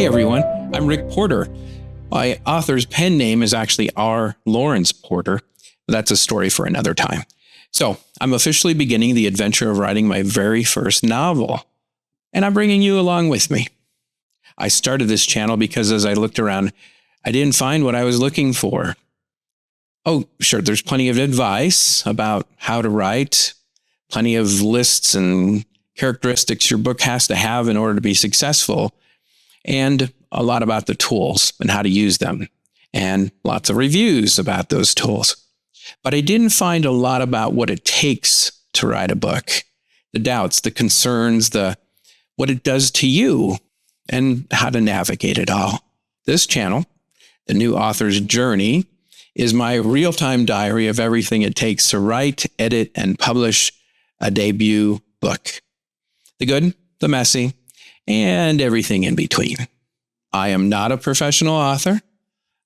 Hey everyone, I'm Rick Porter. My author's pen name is actually R. Lawrence Porter. That's a story for another time. So I'm officially beginning the adventure of writing my very first novel, and I'm bringing you along with me. I started this channel because as I looked around, I didn't find what I was looking for. Oh, sure, there's plenty of advice about how to write, plenty of lists and characteristics your book has to have in order to be successful, and a lot about the tools and how to use them, and lots of reviews about those tools. But I didn't find a lot about what it takes to write a book, the doubts, the concerns, what it does to you, and how to navigate it all. This channel, The New Author's Journey, is my real-time diary of everything it takes to write, edit, and publish a debut book. The good, the messy, and everything in between. I am not a professional author.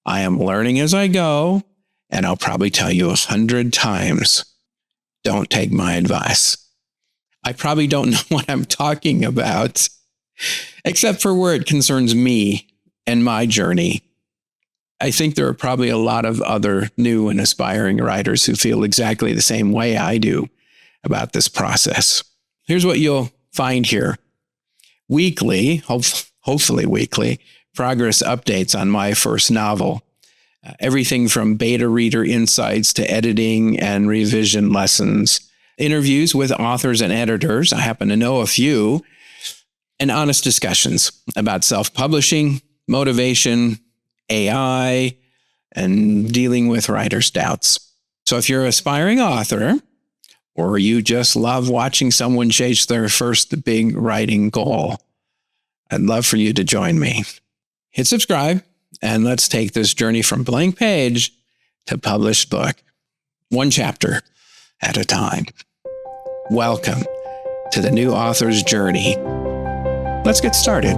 I am learning as I go, and I'll probably tell you 100 times, don't take my advice. I probably don't know what I'm talking about, except for where it concerns me and my journey. I think there are probably a lot of other new and aspiring writers who feel exactly the same way I do about this process. Here's what you'll find here. Weekly, hopefully weekly, progress updates on my first novel. Everything from beta reader insights to editing and revision lessons. Interviews with authors and editors, I happen to know a few, and honest discussions about self-publishing, motivation, AI, and dealing with writers' doubts. So if you're an aspiring author, or you just love watching someone chase their first big writing goal, I'd love for you to join me. Hit subscribe, and let's take this journey from blank page to published book, one chapter at a time. Welcome to The New Author's Journey. Let's get started.